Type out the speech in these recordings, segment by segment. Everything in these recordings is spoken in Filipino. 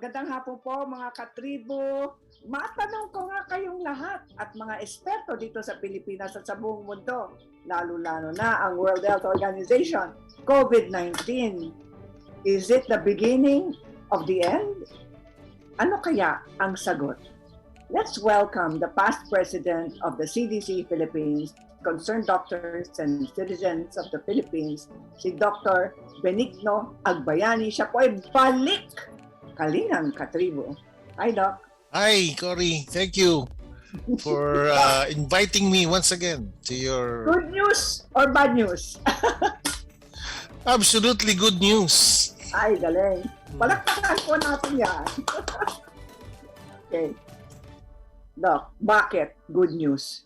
Magandang hapon po mga katribu. Matanong ko nga kayong lahat at mga eksperto dito sa Pilipinas at sa buong mundo, lalo-lalo na ang World Health Organization, COVID-19. Is it the beginning of the end? Ano kaya ang sagot? Let's welcome the past president of the CDC Philippines, concerned doctors and citizens of the Philippines, si Dr. Benigno Agbayani. Siya po ay balik Kalingang Katribu. Hi, Doc. Hi, Cory. Thank you for inviting me once again to your... Good news or bad news? Absolutely good news. Ay, galing. Palakpakan po natin yan. Okay. Doc, bakit good news?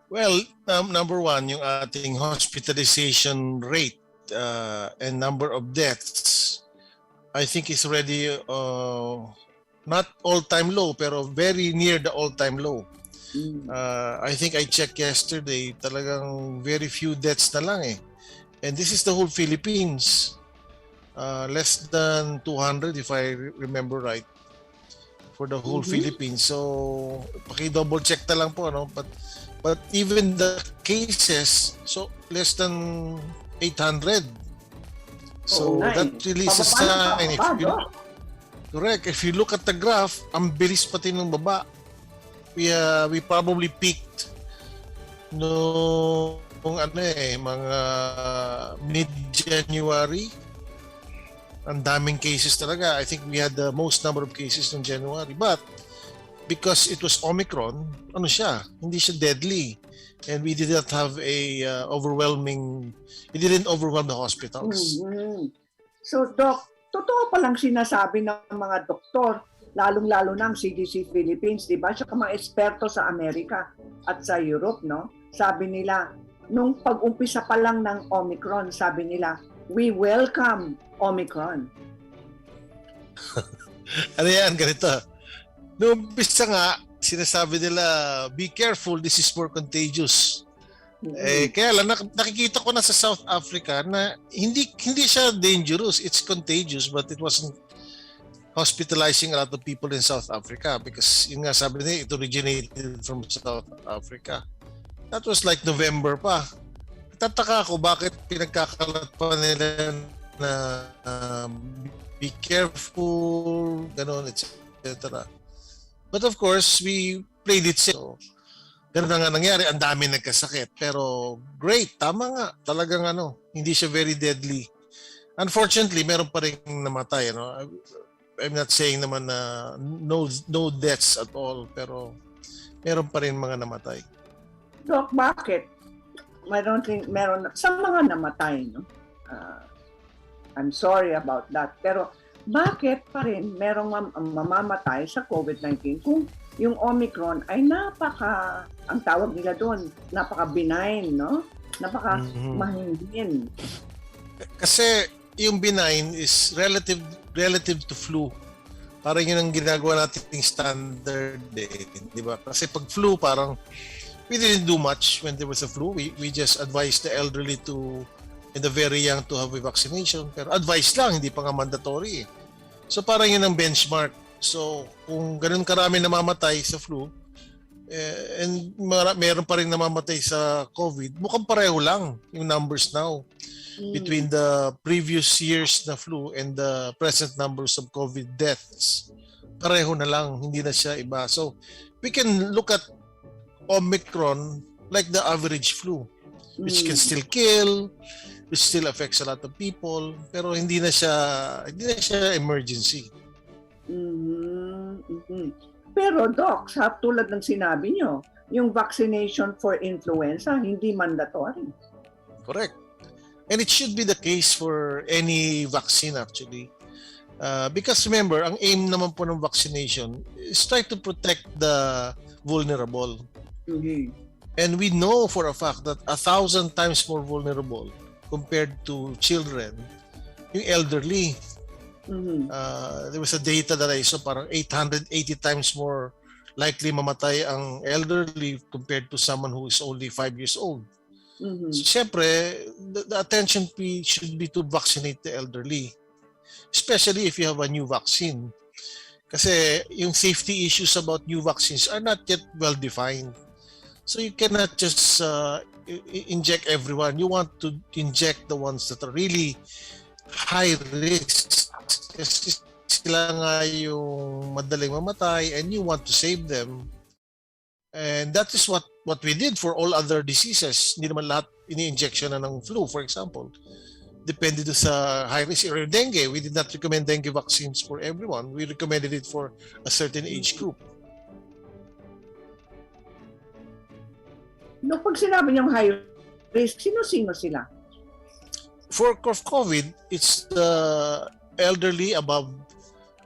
Well, number one, yung ating hospitalization rate and number of deaths, I think is already not all-time low, pero very near the all-time low. I think I checked yesterday, talagang very few deaths na lang eh. And this is the whole Philippines. Less than 200 if I remember right for the whole Philippines. So, paki-double check na lang po, no? But even the cases, so less than 800. So that really is a sign. Correct. If you look at the graph, ang bilis pati ng baba. We probably peaked mga mid-January. Ang daming cases talaga. I think we had the most number of cases in January. But because it was Omicron, hindi siya deadly. And we did not have it didn't overwhelm the hospitals. So, Doc, totoo palang sinasabi ng mga doktor, lalong-lalo ng CDC Philippines, di ba? Saka mga eksperto sa Amerika at sa Europe, no? Sabi nila, nung pag-umpisa pa lang ng Omicron, sabi nila, we welcome Omicron. Ano yan? Ganito. Nung umpisa nga, sinasabi nila, be careful, this is more contagious. Kaya lang, nakikita ko na sa South Africa na hindi siya dangerous, it's contagious, but it wasn't hospitalizing a lot of people in South Africa because yun nga sabi nila, it originated from South Africa. That was like November pa. Tataka ako bakit pinagkakalat pa nila na be careful, gano'n, etc. But of course, we played it safe. So, ganun na nga nangyari. Ang dami nagkasakit. Pero great. Tama nga. Talagang hindi siya very deadly. Unfortunately, meron pa rin namatay. I'm not saying naman na no deaths at all. Pero meron pa rin mga namatay. Doc, bakit? Meron sa mga namatay, no? I'm sorry about that. Pero bakit pa rin merong mamamatay sa COVID-19 kung yung Omicron ay ang tawag nila doon, napaka-benign, no? Napaka-mahinhin. Kasi yung benign is relative to flu. Parang yun ang ginagawa nating standard eh, di ba? Kasi pag flu, parang we didn't do much when there was a flu. We just advised the elderly and the very young to have a vaccination. Pero advice lang, hindi pa nga mandatory eh. So parang yun ang benchmark. So kung ganun karami namamatay sa flu, and meron pa rin namamatay sa COVID, mukhang pareho lang yung numbers now between the previous years na flu and the present numbers of COVID deaths. Pareho na lang, hindi na siya iba. So we can look at Omicron like the average flu, which can still kill, which still affects a lot of people, pero hindi na siya emergency. Pero Doc, sa tulad ng sinabi nyo, yung vaccination for influenza hindi mandatory. Correct. And it should be the case for any vaccine actually. Because remember, ang aim naman po ng vaccination is try to protect the vulnerable. And we know for a fact that 1,000 times more vulnerable compared to children, yung elderly. There was a data that I saw, parang 880 times more likely mamatay ang elderly compared to someone who is only 5 years old. So, syempre, the attention should be to vaccinate the elderly. especially if you have a new vaccine. Kasi yung safety issues about new vaccines are not yet well defined. So you cannot just inject everyone. You want to inject the ones that are really high risk. Kasi sila nga yung madaling mamatay and you want to save them. And that is what we did for all other diseases. Hindi naman lahat ini-injection na ng flu, for example. Depende do sa high risk or dengue. We did not recommend dengue vaccines for everyone. We recommended it for a certain age group. No, pag sinabi niyong high risk, sino-sino sila? For COVID, it's the elderly above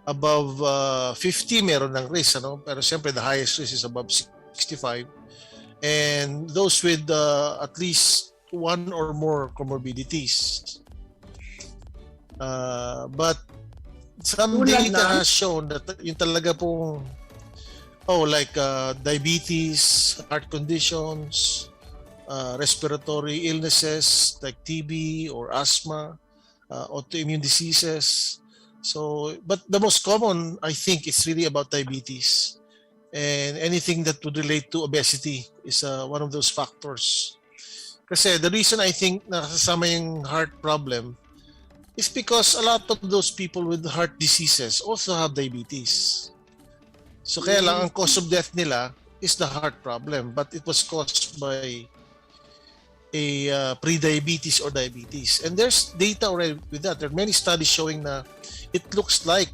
50 meron ng risk, ano? Pero siyempre the highest risk is above 65. And those with at least one or more comorbidities. But some data has shown that yung talaga pong diabetes, heart conditions, respiratory illnesses like TB or asthma, autoimmune diseases. So, but the most common, I think, is really about diabetes. And anything that would relate to obesity is one of those factors. Kasi the reason I think nakasama yung heart problem is because a lot of those people with heart diseases also have diabetes. So kaya lang ang cause of death nila is the heart problem, but it was caused by a pre-diabetes or diabetes. And there's data already with that. There are many studies showing that it looks like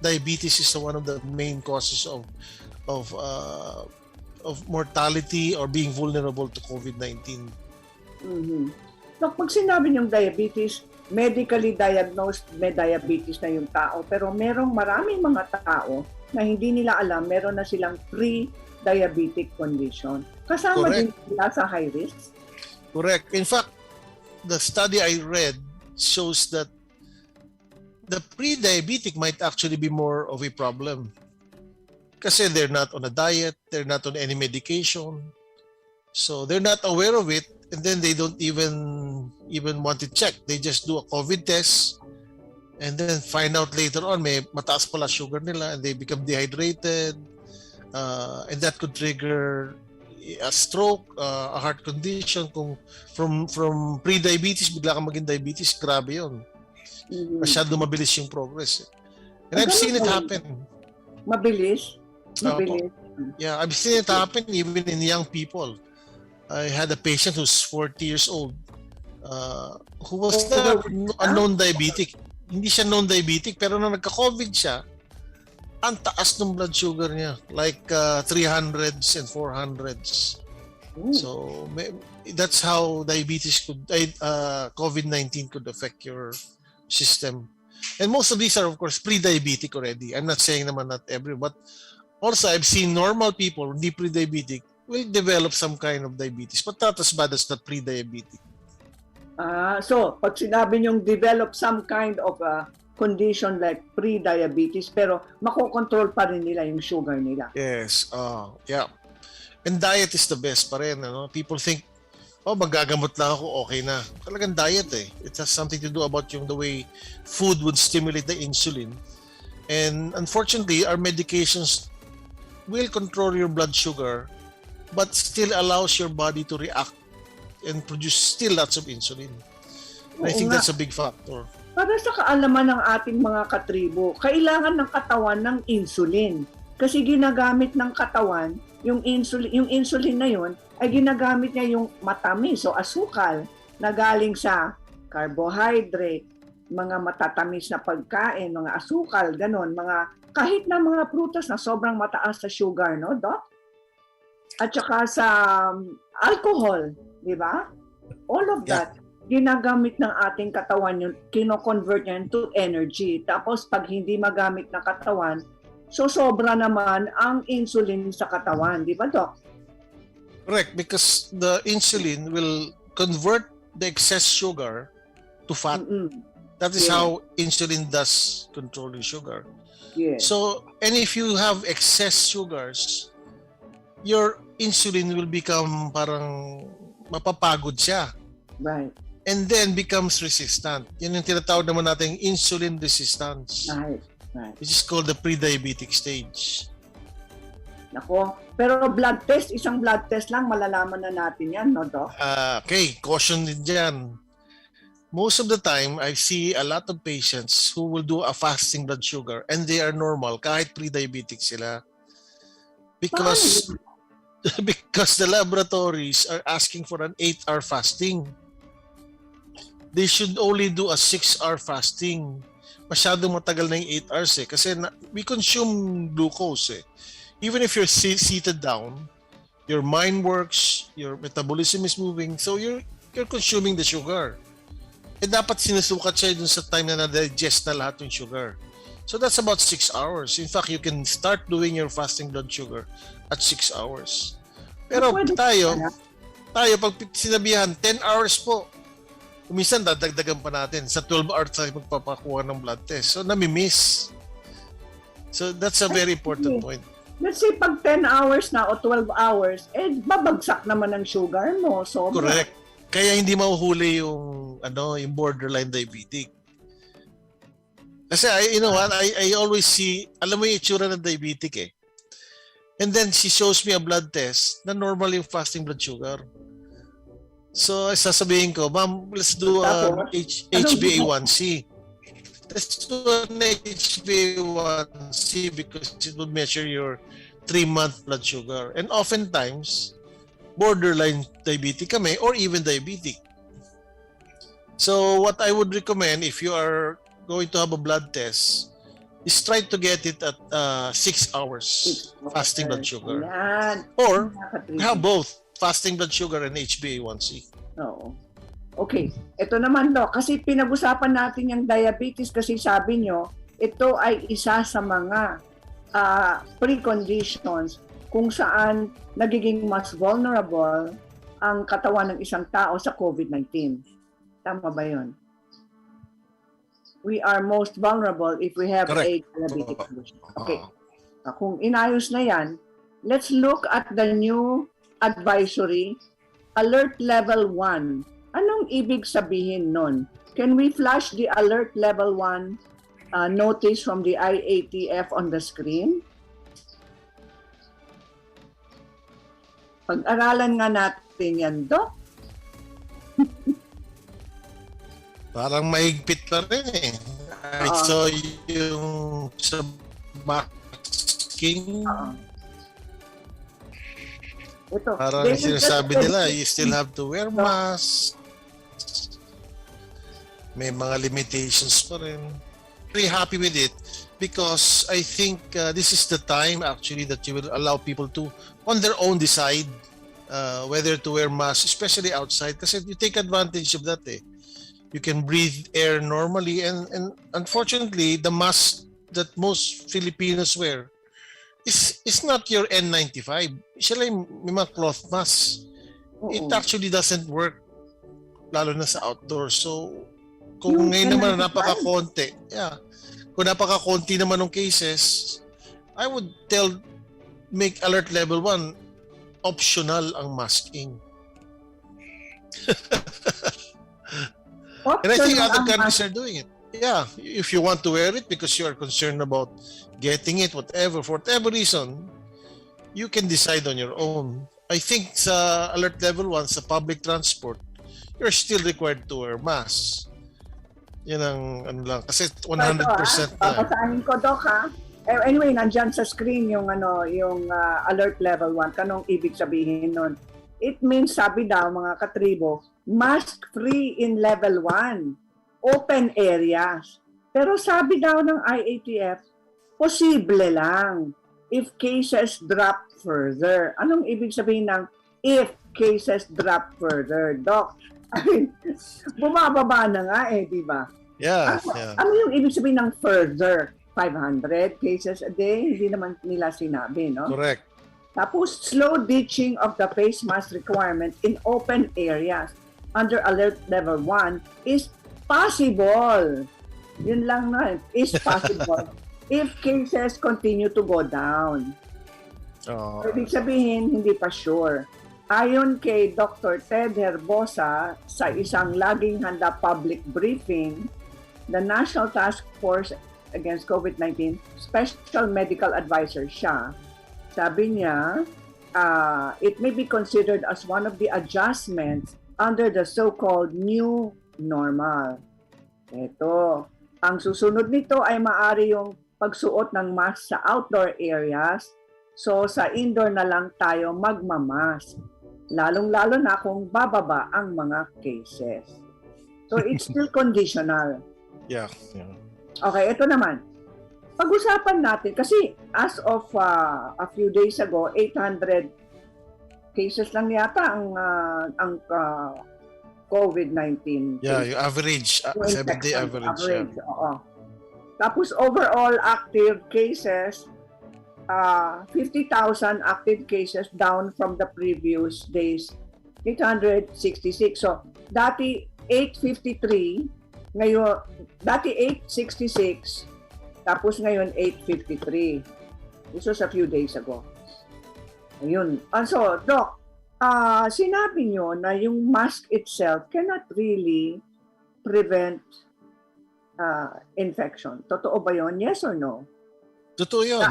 diabetes is one of the main causes of mortality or being vulnerable to COVID-19. Mm-hmm. So, pag sinabi niyong diabetes, medically diagnosed, may diabetes na yung tao. Pero merong maraming mga tao na hindi nila alam, meron na silang pre-diabetic condition. Kasama din sila sa high risk? Correct. In fact, the study I read shows that the pre-diabetic might actually be more of a problem. Kasi they're not on a diet, they're not on any medication. So they're not aware of it, and then they don't even want to check. They just do a COVID test and then find out later on may mataas pala sugar nila and they become dehydrated, and that could trigger a stroke, a heart condition. Kung from pre-diabetes bigla kang maging diabetes, grabe yun. Masyado mabilis yung progress. And I've seen it happen. Mabilis? Mabilis. Yeah, I've seen it happen even in young people. I had a patient who's 40 years old who was a known diabetic. Hindi siya known diabetic, pero nung nagka-COVID siya, ang taas ng blood sugar niya, like 300s and 400s. So that's how diabetes COVID-19 could affect your system. And most of these are, of course, pre-diabetic already. I'm not saying naman not everyone, but also I've seen normal people, hindi pre-diabetic, will develop some kind of diabetes, but not as bad as the pre-diabetic. So, pag sinabi niyong develop some kind of condition like pre-diabetes, pero makokontrol pa rin nila yung sugar nila. Yes, yeah. And diet is the best pa rin. Ano? People think, magagamot lang ako, okay na. Talagang diet eh. It has something to do about the way food would stimulate the insulin. And unfortunately, our medications will control your blood sugar, but still allows your body to react and produce still lots of insulin. And I think that's a big factor. Para sa kaalaman ng ating mga katribo, kailangan ng katawan ng insulin. Kasi ginagamit ng katawan, yung insulin na yun, ay ginagamit niya yung matamis o asukal na galing sa carbohydrate, mga matatamis na pagkain, mga asukal, ganon, kahit na mga prutas na sobrang mataas sa sugar, no, Doc? At saka sa alcohol, di ba? All of that, ginagamit ng ating katawan yun, kino-convert niya into energy. Tapos pag hindi magamit ng katawan, so sobra naman ang insulin sa katawan, di ba, Doc? Correct, because the insulin will convert the excess sugar to fat. That is how insulin does control your sugar. Yes. So, and if you have excess sugars, your insulin will become parang mapapagod siya. Right. and then becomes resistant. Yun yung tinatawag naman natin insulin resistance, Right. Right. which is called the pre-diabetic stage. Nako. Pero isang blood test lang, malalaman na natin yan, no, Doc? Okay, caution din dyan. Most of the time, I see a lot of patients who will do a fasting blood sugar and they are normal kahit pre-diabetic sila. Because because the laboratories are asking for an 8-hour fasting. They should only do a 6-hour fasting. Masyadong matagal na yung 8 hours kasi we consume glucose Even if you're seated down, your mind works, your metabolism is moving, so you're consuming the sugar. Dapat sinusukat siya dun sa time na na-digest na lahat yung sugar. So that's about 6 hours. In fact, you can start doing your fasting blood sugar at 6 hours. Pero tayo pag sinabihan, 10 hours po, minsan dadagdagan pa natin. Sa 12 hours tayo magpapakuha ng blood test. So nami-miss. So that's a very important point. Let's say pag 10 hours na o 12 hours, babagsak naman ang sugar mo. So correct. Kaya hindi mahuhuli yung yung borderline diabetic. Kasi you know what, I always see, alam mo yung itsura ng diabetic And then she shows me a blood test na normal yung fasting blood sugar. So sasabihin ko, ma'am, let's do HbA1c. Let's do an HbA1c because it would measure your 3-month blood sugar. And oftentimes, borderline diabetic kami or even diabetic. So what I would recommend if you are going to have a blood test is try to get it at 6 hours fasting blood sugar. Or have both fasting blood sugar and HbA1c. Oo. Okay, ito naman kasi pinag-usapan natin yung diabetes kasi sabi nyo, ito ay isa sa mga preconditions kung saan nagiging mas vulnerable ang katawan ng isang tao sa COVID-19. Tama ba yun? We are most vulnerable if we have a diabetic condition. Okay. Kung inayos na yan, let's look at the new advisory, Alert Level 1. Anong ibig sabihin nun? Can we flash the Alert Level 1 notice from the IATF on the screen? Pag-aralan nga natin yan, Doc. Parang mahigpit pa rin I saw yung sa masking. Ito. Parang sinasabi nila, you still have to wear mask. May mga limitations pa rin. Very happy with it because I think this is the time actually that you will allow people to on their own decide whether to wear masks, especially outside kasi you take advantage of that You can breathe air normally and unfortunately the mask that most Filipinos wear is not your N95. Sila yung mga cloth mask. It actually doesn't work lalo na sa outdoors. So kung ngayon naman napaka-konti, kung napaka-konti naman ng cases, I would make alert level 1 optional ang masking. And I think other countries are doing it. Yeah, if you want to wear it because you are concerned about getting it, for whatever reason, you can decide on your own. I think sa alert level 1 sa public transport, you're still required to wear masks. Yan ang lang kasi 100% na. Papasahin ko, Doc, ha? Anyway, nandyan sa screen yung alert level 1. Kanong ibig sabihin nun? It means, sabi daw mga katribo, mask-free in level 1. Open areas. Pero sabi daw ng IATF, posible lang if cases drop further. Anong ibig sabihin ng if cases drop further? Doc, I mean, bumababa na nga di ba? Yeah. Ano yung ibig sabihin ng further? 500 cases a day? Hindi naman nila sinabi, no? Correct. Tapos, slow ditching of the face mask requirement in open areas under alert level 1 is possible. Yun lang na, is possible if cases continue to go down. Ibig sabihin, hindi pa sure. Ayon kay Dr. Ted Herbosa sa isang laging handa public briefing, the National Task Force Against COVID-19 Special Medical Advisor siya, sabi niya, it may be considered as one of the adjustments under the so-called new normal. Ito, ang susunod nito ay maaari yung pagsuot ng mask sa outdoor areas. So sa indoor na lang tayo magmamask. Lalong-lalo na kung bababa ang mga cases. So it's still conditional. Yeah. Okay, ito naman. Pag-usapan natin, kasi as of a few days ago, 800 cases lang yata ang COVID-19. Yeah, yung average, 7-day average. Yeah. Oo. Tapos overall active cases, 50,000 active cases down from the previous days, 866. So, dati 853, ngayon, dati 866, tapos ngayon 853. This was a few days ago. Ayun. So, Doc, sinabi nyo na yung mask itself cannot really prevent infection. Totoo ba yun? Yes or no? Totoo yun.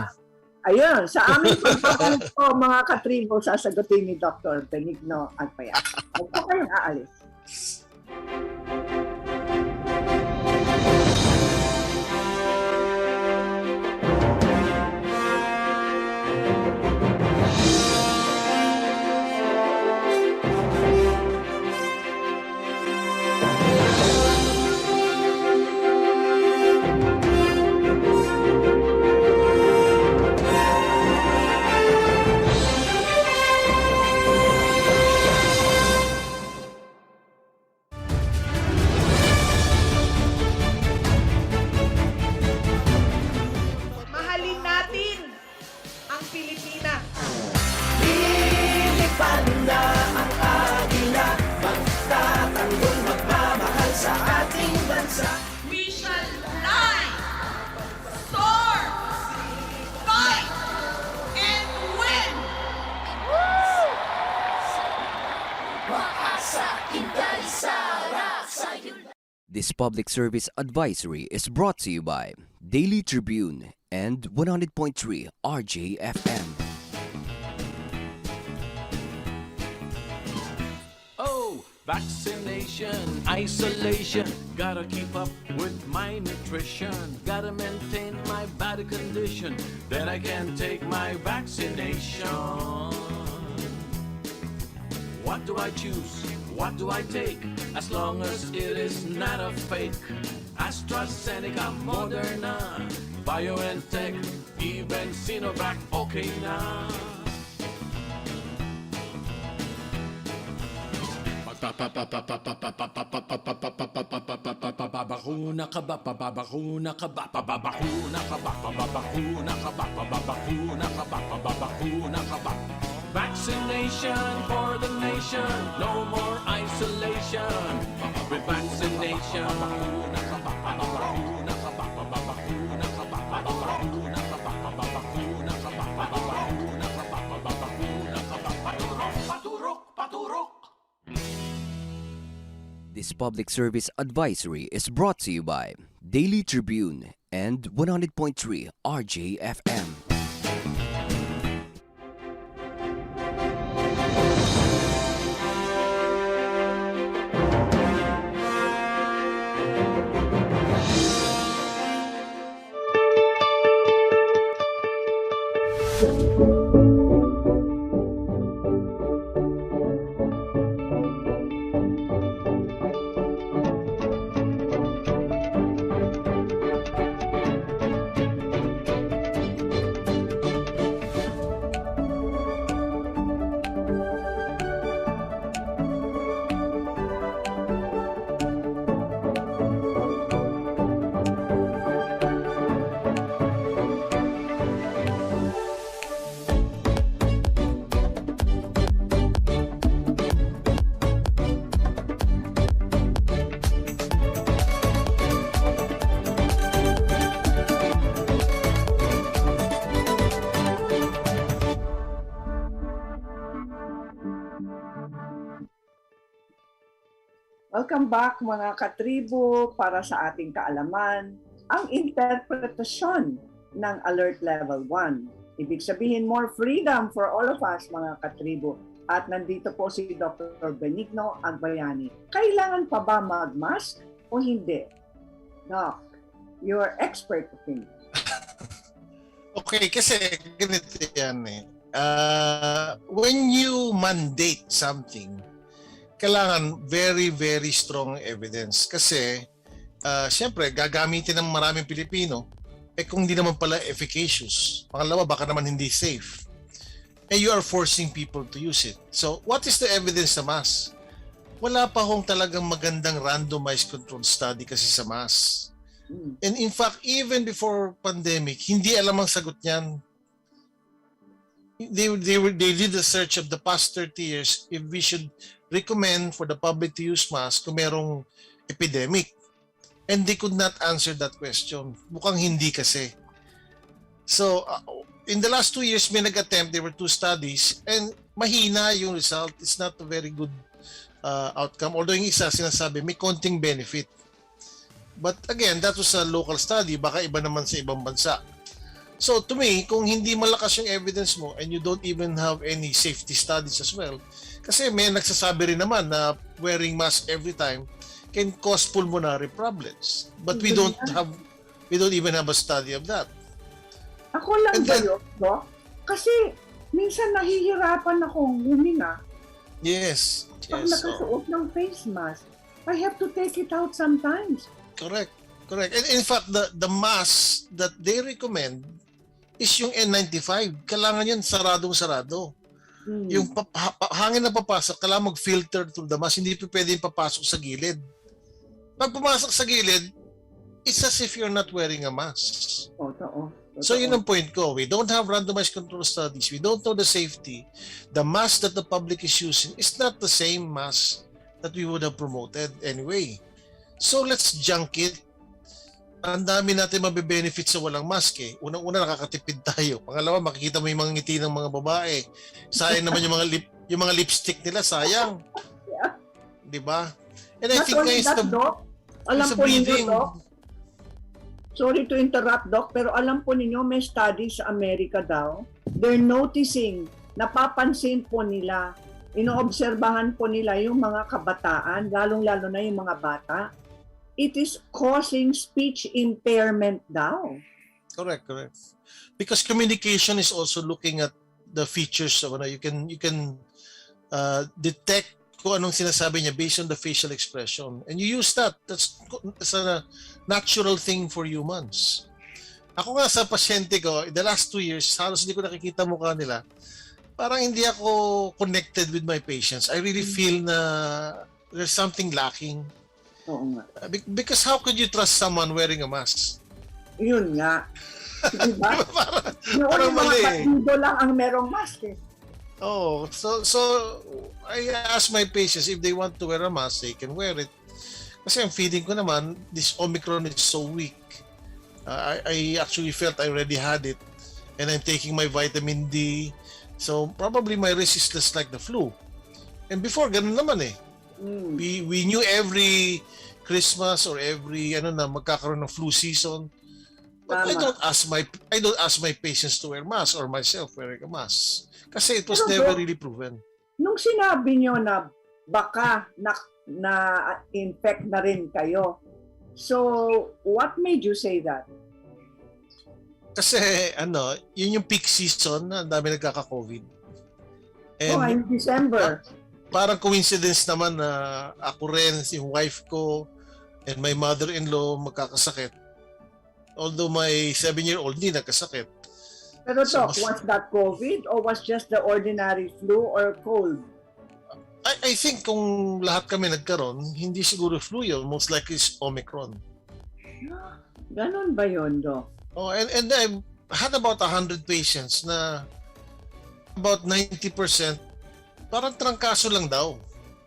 Ayun, sa aming pagpapalik po mga katribo, sasagutin ni Dr. Benigno Igbayani. Huwag po kayong aalis. Mahalin natin ang Pilipinas. Lilipad na ang agila, magtatanggol, magmamahal sa ating bansa. We shall fly, soar, fight, and win! Maasa, inday, sarap sa'yo. This public service advisory is brought to you by Daily Tribune and 100.3 RJFM. Oh, vaccination, isolation. Gotta keep up with my nutrition. Gotta maintain my body condition. Then I can take my vaccination. What do I choose? What do I take? As long as it is not a fake. AstraZeneca, Moderna, BioNTech, even Sinovac, okay na. Pababakuna ka ba? Pababakuna ka ba? Pababakuna ka ba? Pababakuna ka ba? Pababakuna ka ba? Pababakuna ka ba? Vaccination for the nation, no more isolation. With vaccination, pababakuna ka ba? Pababakuna ka ba? Pababakuna ka ba? Pababakuna ka ba? Pababakuna ka ba? Pababakuna ka ba? Pababakuna ka ba? Paturok, paturok, paturok. This public service advisory is brought to you by Daily Tribune and 100.3 RJFM. Welcome back mga katribo para sa ating kaalaman, ang interpretasyon ng Alert Level 1. Ibig sabihin more freedom for all of us mga katribo. At nandito po si Dr. Benigno Agbayani. Kailangan pa ba mag-mask o hindi? Doc, your expert opinion. Okay, kasi ganito yan eh. When you mandate something, kailangan very, very strong evidence. Kasi, siyempre, gagamitin ng maraming Pilipino, kung hindi naman pala efficacious. Pangalawa, baka naman hindi safe. And you are forcing people to use it. So, what is the evidence sa mask? Wala pa hong talagang magandang randomized controlled study kasi sa mask. And in fact, even before pandemic, hindi alam ang sagot niyan. They did a search of the past 30 years if we should recommend for the public to use mask kung merong epidemic. And they could not answer that question. Mukhang hindi kasi. So, in the last 2 years, may nag-attempt. There were 2 studies and mahina yung result. It's not a very good outcome. Although yung isa sinasabi, may konting benefit. But again, that was a local study. Baka iba naman sa ibang bansa. So to me, kung hindi malakas yung evidence mo and you don't even have any safety studies as well, kasi may nagsasabi rin naman na wearing mask every time can cause pulmonary problems. But we don't even have a study of that. Ako lang kayo, no? Kasi minsan nahihirapan akong huminga Yes. pag Yes. nakasuot ng face mask. I have to take it out sometimes. Correct. And in fact, the mask that they recommend is yung N95. Kailangan yan saradong-sarado. Yung hangin na papasok, kailangan mag-filter through the mask. Hindi pa pwedeng papasok sa gilid. Pag pumasok sa gilid, it's as if you're not wearing a mask. Totoo. So yun ang point ko. We don't have randomized control studies. We don't know the safety. The mask that the public is using is not the same mask that we would have promoted anyway. So let's junk it. Ang dami natin mabe-benefit sa walang mask eh. Unang-una nakakatipid tayo. Pangalawa, makikita mo yung mga ngiti ng mga babae. Sayang naman yung mga lipstick nila, sayang. Yeah. 'Di ba? And I Not think only guys, that, Doc, alam po ninyo, Doc, sorry to interrupt, Doc, pero alam po ninyo, may study sa Amerika daw. They're noticing, napapansin po nila, inoobserbahan po nila yung mga kabataan, lalong-lalo na yung mga bata. It is causing speech impairment daw. Correct. Because communication is also looking at the features of you can detect kung anong sinasabi niya based on the facial expression. And you use that. That's a natural thing for humans. Ako nga sa pasyente ko, in the last 2 years, halos hindi ko nakikita mukha nila. Parang hindi ako connected with my patients. I really feel na there's something lacking. Oo nga. Because how could you trust someone wearing a mask? Yun nga. Diba? Parang Yung mali. mga batido lang ang merong mask eh. Oh, so I ask my patients if they want to wear a mask, they can wear it. Kasi ang feeling ko naman, this Omicron is so weak. I actually felt I already had it, and I'm taking my vitamin D. So probably my risk is less like the flu. And before, ganun naman eh. We knew every Christmas or every magkakaroon ng flu season. But I don't ask my patients to wear mask or myself wearing a mask. Kasi it was never really proven. Nung sinabi nyo na baka na-infect na rin kayo, so what made you say that? Kasi yun yung peak season na ang dami nagkaka-COVID. And in December. Parang coincidence naman na ako rin, yung wife ko, and my mother-in-law magkakasakit. Although my 7-year-old hindi nagkasakit. Pero Doc, was that COVID or was just the ordinary flu or cold? I think kung lahat kami nagkaroon, hindi siguro flu yun. Most likely is Omicron. Ganon ba yun, Doc? Oh, and I had about 100 patients na about 90% parang trangkaso lang daw.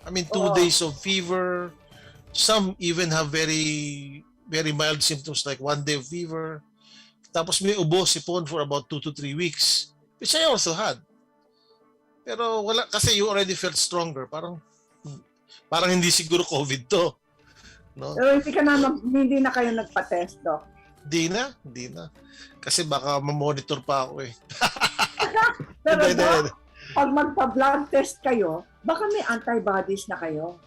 I mean, 2 days of fever. Some even have very, very mild symptoms like 1 day of fever. Tapos may ubo, sipon for about 2 to 3 weeks, which I also had. Pero wala, kasi you already felt stronger. Parang Parang hindi siguro COVID to. No? Pero hindi na kayo nagpa-test, Doc. Hindi na. Kasi baka ma-monitor pa ako eh. Pero Hindi. Doc, pag magpa-blood test kayo, baka may antibodies na kayo.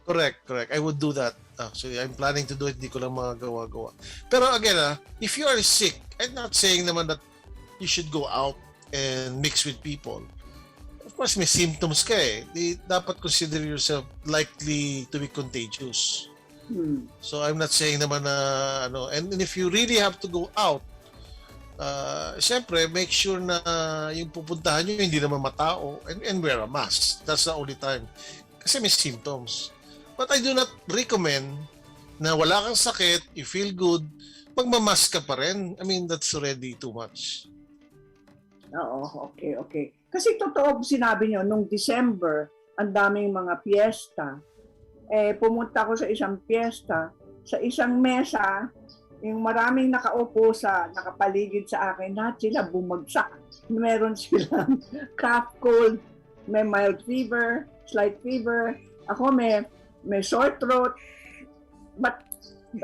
Correct. I would do that. Actually, I'm planning to do it. Di ko lang magawa-gawa. Pero again, if you are sick, I'm not saying naman that you should go out and mix with people. Of course, may symptoms ka eh. Dapat consider yourself likely to be contagious. So I'm not saying naman na and if you really have to go out, syempre make sure na yung pupuntahan nyo hindi naman matao and wear a mask. That's the only time. Kasi may symptoms. But I do not recommend na wala kang sakit, you feel good, magmamask ka pa rin. I mean, that's already too much. Oo, okay. Kasi totoo sinabi nyo, nung December, ang daming mga piyesta. Pumunta ako sa isang piyesta, sa isang mesa, yung maraming nakapaligid sa akin, lahat sila bumagsak. Meron silang cough, cold, may mild fever, slight fever. Ako may sore throat. But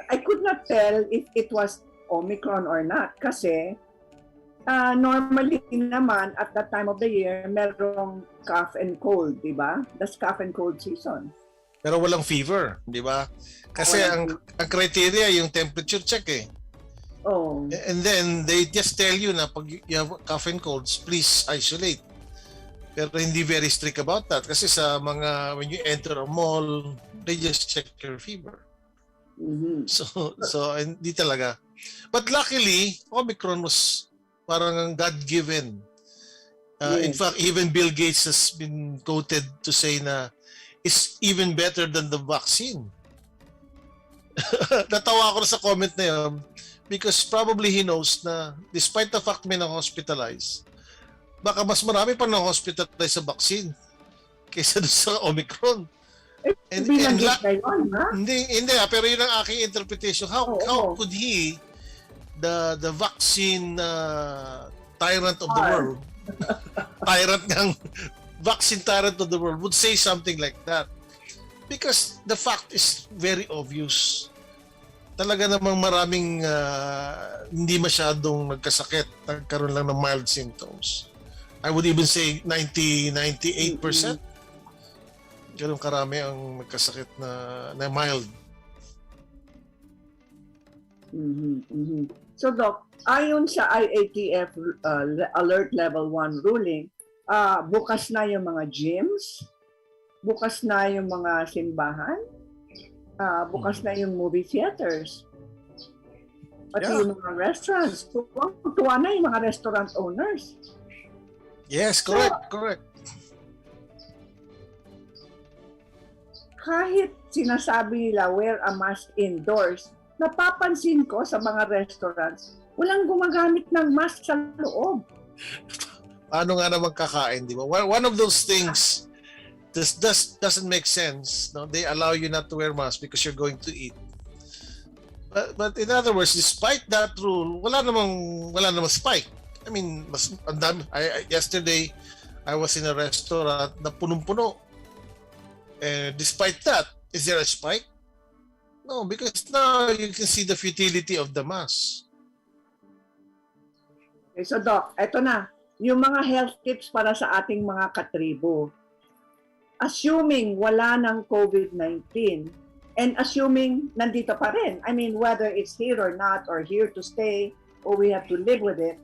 I could not tell if it was Omicron or not kasi normally naman at that time of the year, merong cough and cold, di ba? That's cough and cold season. Pero walang fever, di ba? Kasi ang criteria yung temperature check eh. Oh. And then they just tell you na pag you have cough and colds, please isolate. Pero hindi very strict about that kasi sa when you enter a mall, they just check your fever. Mm-hmm. So hindi talaga. But luckily, Omicron was parang God-given. In fact, even Bill Gates has been quoted to say na it's even better than the vaccine. Natawa ako sa comment na yun because probably he knows na despite the fact may na-hospitalize, baka mas marami pa na-hospitalize sa vaccine kaysa sa Omicron. Hindi, pero yun ang aking interpretation. How could he, the vaccine tyrant of the world, vaccine tyrant of the world would say something like that? Because the fact is very obvious. Talaga namang maraming hindi masyadong nagkasakit, nagkaroon lang ng mild symptoms. I would even say 98%. Ganun karami ang nagkasakit na mild. So Doc, ayon sa IATF Alert Level 1 ruling, bukas na yung mga gyms, bukas na yung mga simbahan, bukas na yung movie theaters, pati yung mga restaurants. Tuwa na yung mga restaurant owners. Yes, correct. Kahit sinasabi nila wear a mask indoors, napapansin ko sa mga restaurants, walang gumagamit ng mask sa loob. Paano nga naman kakain, di ba? One of those things doesn't make sense. No? They allow you not to wear mask because you're going to eat. But in other words, despite that rule, wala namang spike. I mean, yesterday, I was in a restaurant na punong-puno. Despite that, is there a spike? No, because now you can see the futility of the mask. Okay, so Doc, eto na. Yung mga health tips para sa ating mga katribo. Assuming wala ng COVID-19 and assuming nandito pa rin. I mean, whether it's here or not or here to stay or we have to live with it.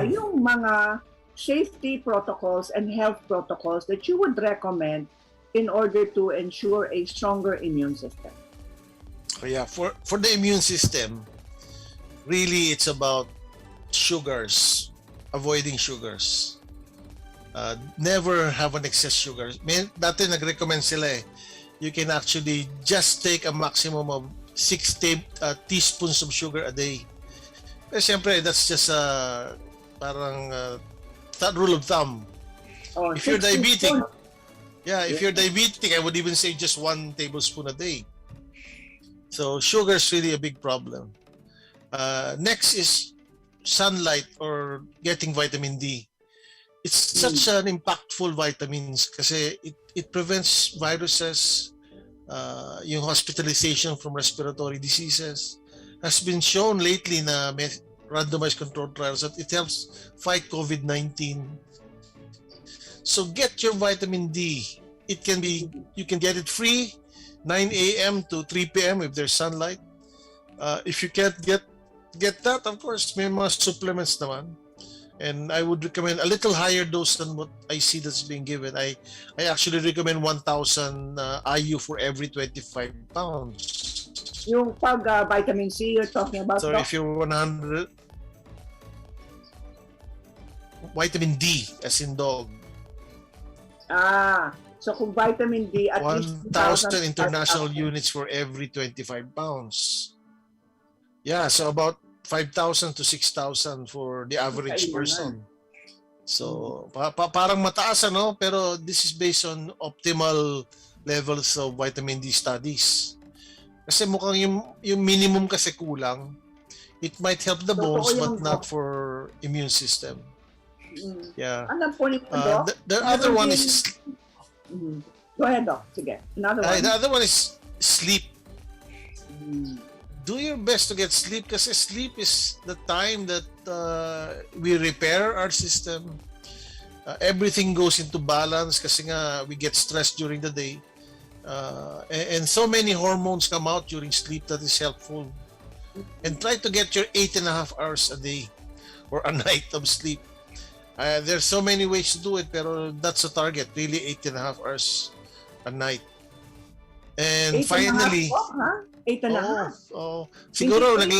Yung mga safety protocols and health protocols that you would recommend in order to ensure a stronger immune system. Yeah, for the immune system, really it's about sugars, avoiding sugars. Never have an excess sugar. Dati nag-recommend sila you can actually just take a maximum of 6 teaspoons of sugar a day. Pero siyempre, that's just parang that rule of thumb. If you're diabetic, if you're diabetic, I would even say just 1 tablespoon a day. So sugar is really a big problem. Next is sunlight or getting vitamin D. It's such an impactful vitamins kasi it prevents viruses, yung hospitalization from respiratory diseases. Has been shown lately na may randomized controlled trials that it helps fight COVID-19. So get your vitamin D. You can get it free, 9 a.m. to 3 p.m. if there's sunlight. If you can't get that, of course, may mga supplements naman. And I would recommend a little higher dose than what I see that's being given. I actually recommend 1,000 IU for every 25 pounds. Yung vitamin C you're talking about, So Doc? if you're 100, vitamin D as in dog, So kung vitamin D, at least 1,000 international units for every 25 pounds. Yeah, so about 5,000 to 6,000 for the average person. So parang mataas ano, pero this is based on optimal levels of vitamin D studies. Kasi mukhang yung minimum kasi kulang. It might help the bones but not for immune system. Yeah. Alam po ninyo, Doc? The other one is Go ahead, Doc. Sige. Another one. the other one is sleep. Do your best to get sleep kasi sleep is the time that we repair our system. Everything goes into balance kasi nga we get stressed during the day. And so many hormones come out during sleep that is helpful. And try to get your 8.5 hours a day or a night of sleep. There's so many ways to do it, pero that's the target, really 8.5 hours a night. And 8.5 finally, po, ha? 8.5? siguro 8.5.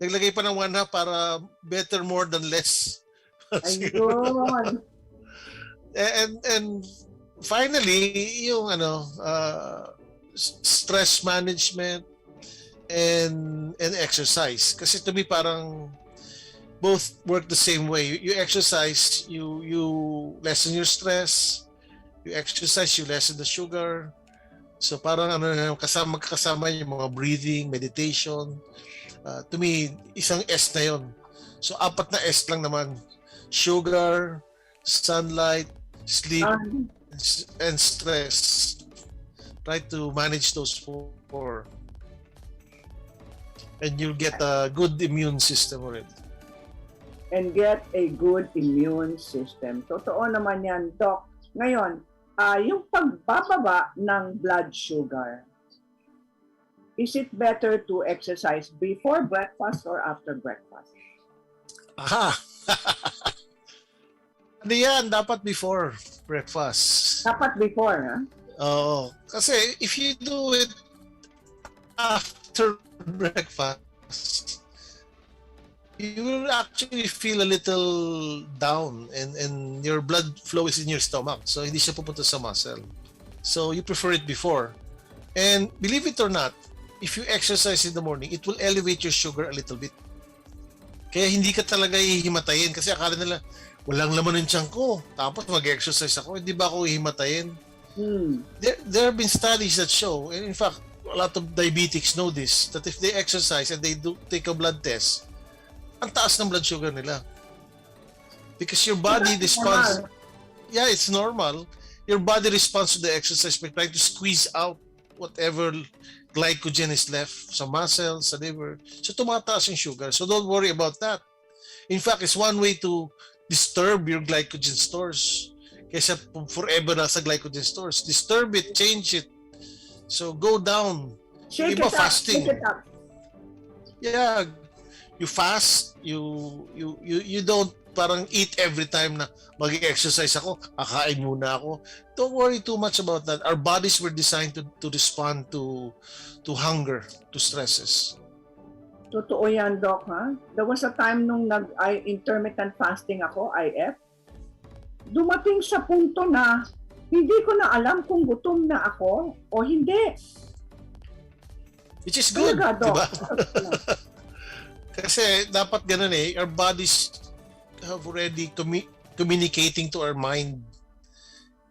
naglagay pa ng 1/2 para better more than less. Ayun. and finally, yung stress management and exercise. Kasi to me parang both work the same way. You exercise, you lessen your stress. You exercise, you lessen the sugar. So parang kasama yung mga breathing, meditation. To me, isang S na yun. So 4 na S lang naman. Sugar, sunlight, sleep, and stress. Try to manage those 4. And you'll get a good immune system already. And get a good immune system. Totoo naman yan, Doc. Ngayon, yung pagbababa ng blood sugar, is it better to exercise before breakfast or after breakfast? Aha! Ano yan? Dapat before breakfast. Dapat before, ha? Oo. Kasi if you do it after breakfast, you will actually feel a little down and your blood flow is in your stomach. So hindi siya pupunta sa muscle. So you prefer it before. And believe it or not, if you exercise in the morning, it will elevate your sugar a little bit. Kaya hindi ka talaga hihimatayin kasi akala nila walang laman ng tiyan ko. Tapos mag-exercise ako, hindi ba ako hihimatayin? There have been studies that show, and in fact, a lot of diabetics know this, that if they exercise and they do take a blood test, ang taas ng blood sugar nila. Because your body responds, yeah, it's normal. Your body responds to the exercise by trying to squeeze out whatever glycogen is left sa muscles, sa liver. So tumataas yung sugar. So don't worry about that. In fact, it's one way to disturb your glycogen stores. Kaysa forever nasa glycogen stores. Disturb it, change it. So go down. Shake Iba it up, fasting. shake it up. Yeah, you fast, you don't parang eat every time na mag-exercise ako, kakain muna ako. Don't worry too much about that. Our bodies were designed to respond to hunger, to stresses. Totoo yan, Doc, ha? There was a time nung intermittent fasting ako, IF. Dumating sa punto na hindi ko na alam kung gutom na ako o hindi. Which is good, Talaga, Doc. diba? Kasi dapat ganun eh. Our bodies have already communicating to our mind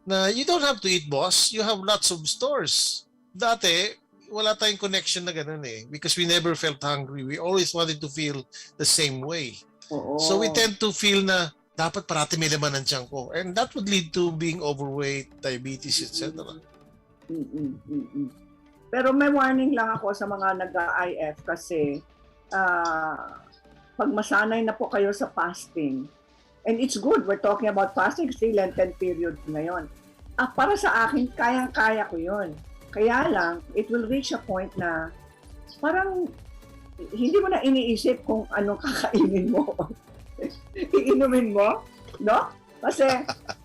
na you don't have to eat, boss. You have lots of stores. Dati, wala tayong connection na ganun eh. Because we never felt hungry. We always wanted to feel the same way. Oo. So we tend to feel na dapat parati may laman ang tiyan ko. And that would lead to being overweight, diabetes, etc. Pero may warning lang ako sa mga nag-IF kasi pag masanay na po kayo sa fasting, and it's good, we're talking about fasting kasi Lenten period ngayon. Para sa akin, kayang-kaya ko yun. Kaya lang, it will reach a point na parang hindi mo na iniisip kung anong kakainin mo. Iinumin mo, no? Kasi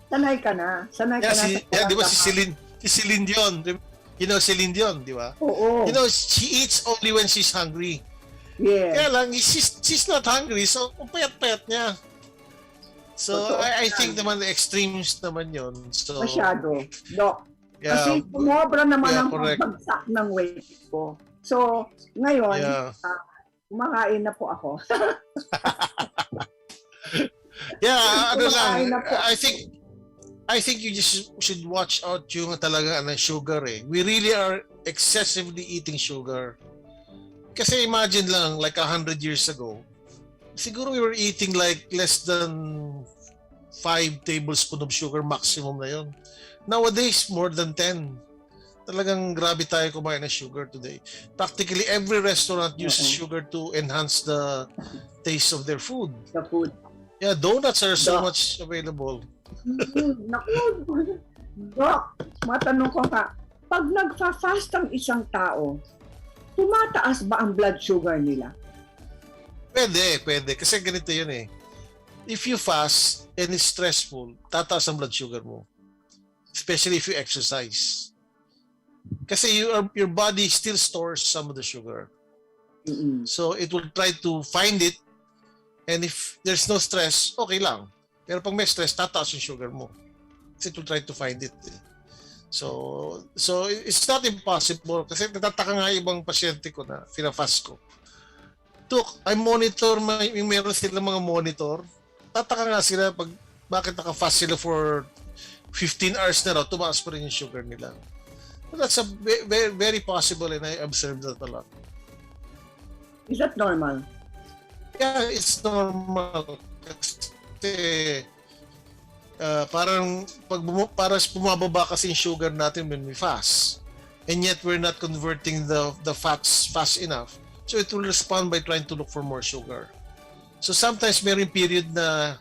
sanay ka na. Sanay ka na. Di ba si Celine Dion? You know Celine Dion, di ba? Oo. You know, she eats only when she's hungry. Yeah. Kaya lang, she's not hungry, so payat-payat niya. So, I think naman the extremes naman yon. So, Masyado. Doc. yeah, Kasi sumobra naman yeah, ang correct. pagbagsak ng weight ko. So, ngayon, Yeah. kumakain na po ako. Yeah, ano lang, Kumakain na po. I think you just should watch out yung talaga ng sugar eh. We really are excessively eating sugar. Kasi imagine lang, like 100 years ago, siguro we were eating like less than 5 tablespoons of sugar maximum na yun. Nowadays, more than 10. Talagang grabe tayo kumain ng sugar today. Practically every restaurant uses sugar to enhance the taste of their food. Sa food. Yeah, donuts are so Doc. much available. Naku, Doc, matanong ko ka, pag nagfa-fast ang isang tao, tumataas ba ang blood sugar nila? Pwede. Kasi ganito yun eh. If you fast and it's stressful, tataas ang blood sugar mo. Especially if you exercise. Kasi your body still stores some of the sugar. So it will try to find it, and if there's no stress, okay lang. Pero pag may stress, tataas yung sugar mo. Kasi it will try to find it. So it's not impossible. Kasi natataka nga ibang pasyente ko na fina-fast ko. I monitor, meron sila mga monitor. Tataka nga sila bakit naka-fast sila for 15 hours na raw, tumaas pa rin yung sugar nila. But that's a very, very possible, and I observed that a lot. Is that normal? Yeah, it's normal. Kasi parang parang bumababa kasi yung sugar natin when we fast. And yet we're not converting the fats fast enough. So it will respond by trying to look for more sugar. So sometimes mayroong period na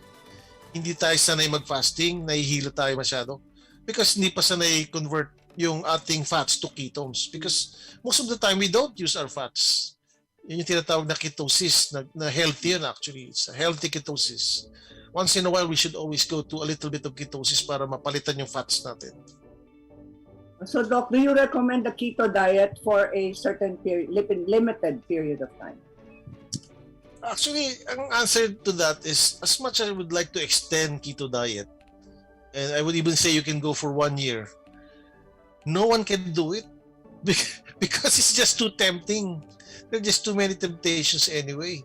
hindi tayo sanay mag-fasting, nahihilo tayo masyado. Because hindi pa sanay convert yung ating fats to ketones. Because most of the time, we don't use our fats. Yun yung tinatawag na ketosis, na healthy yun actually. It's a healthy ketosis. Once in a while, we should always go to a little bit of ketosis para mapalitan yung fats natin. So, Doc, do you recommend the keto diet for a certain period, limited period of time? Actually, ang answer to that is, as much as I would like to extend keto diet, and I would even say you can go for 1 year, no one can do it because it's just too tempting. There are just too many temptations anyway.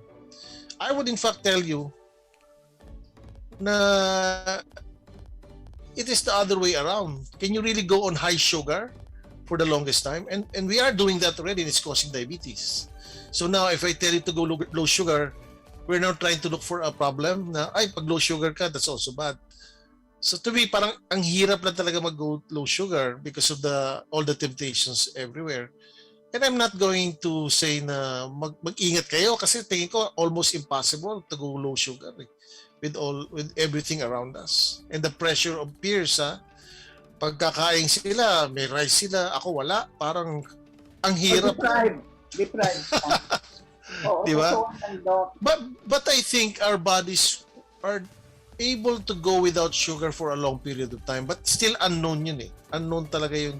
I would in fact tell you na it is the other way around. Can you really go on high sugar for the longest time? And we are doing that already, and it's causing diabetes. So now, if I tell you to go low sugar, we're now trying to look for a problem na, pag low sugar ka, that's also bad. So to me, parang ang hirap lang talaga mag-go low sugar because of all the temptations everywhere. And I'm not going to say na mag-ingat kayo kasi tingin ko almost impossible to go low sugar with everything around us. And the pressure of peers, pagkakain sila, may rice sila, ako wala, parang ang hirap. Deprived. Oo, Diba? Doc. But I think our bodies are able to go without sugar for a long period of time, but still unknown yun eh. Unknown talaga yung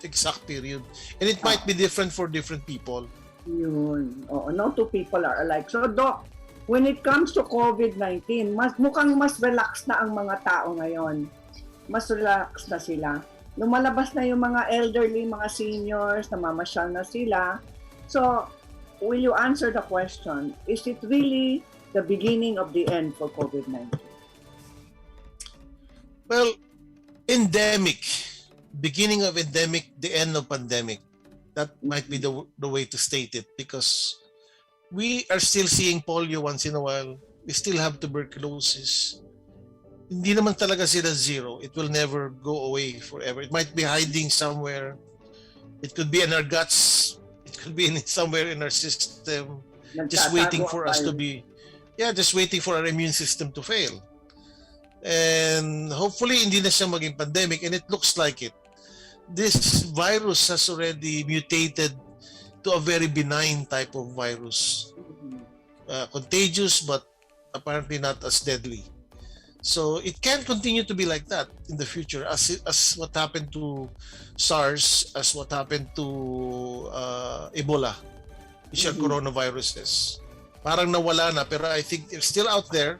exact period. And it might be different for different people. Yun. Oo, no two people are alike. So, Doc, when it comes to COVID-19, mukhang mas relax na ang mga tao ngayon. Mas relax na sila. Lumalabas na yung mga elderly, mga seniors, namamasyal na sila. So, will you answer the question, is it really the beginning of the end for COVID-19? Well, endemic. Beginning of endemic, the end of pandemic. That might be the way to state it because we are still seeing polio once in a while. We still have tuberculosis. Hindi naman talaga sila zero. It will never go away forever. It might be hiding somewhere. It could be in our guts. It could be somewhere in our system. Just waiting for us to be, just waiting for our immune system to fail. And hopefully hindi na siya maging pandemic, and it looks like it. This virus has already mutated to a very benign type of virus. Contagious, but apparently not as deadly. So it can continue to be like that in the future, as what happened to SARS, as what happened to Ebola, which are coronaviruses. Parang nawala na, pero I think they're still out there,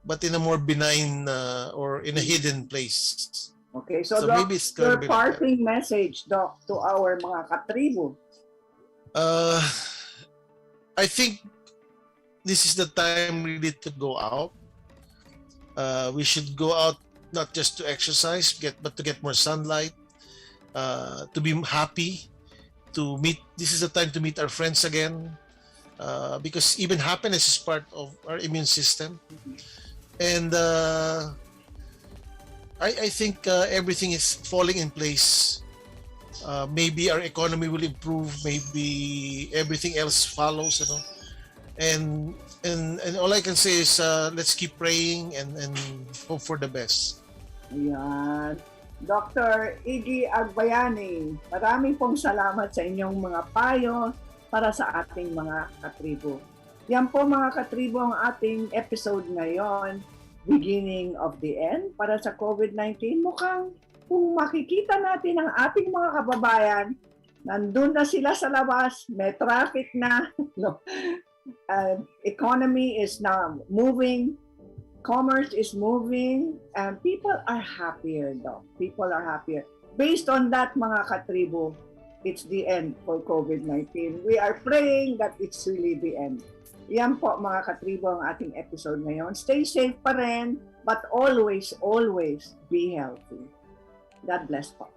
but in a more benign or in a hidden place. Okay, so Doc, maybe it's gonna your be like that. parting message, Doc, to our mga katribo. I think this is the time really to go out. We should go out not just to exercise, but to get more sunlight, to be happy, to meet. This is the time to meet our friends again, because even happiness is part of our immune system. And I think everything is falling in place. Maybe our economy will improve. Maybe everything else follows. And all I can say is let's keep praying and hope for the best. Ayan. Dr. Iggy Agbayani, maraming pong salamat sa inyong mga payo para sa ating mga katribo. Yan po mga katribo ang ating episode ngayon, beginning of the end para sa COVID-19. Mukhang kung makikita natin ang ating mga kababayan, nandun na sila sa labas, may traffic na, economy is now moving, commerce is moving, and people are happier though. People are happier. Based on that, mga katribo, it's the end for COVID-19. We are praying that it's really the end. Yan po mga katribo ang ating episode ngayon. Stay safe pa rin, but always, always be healthy. God bless po.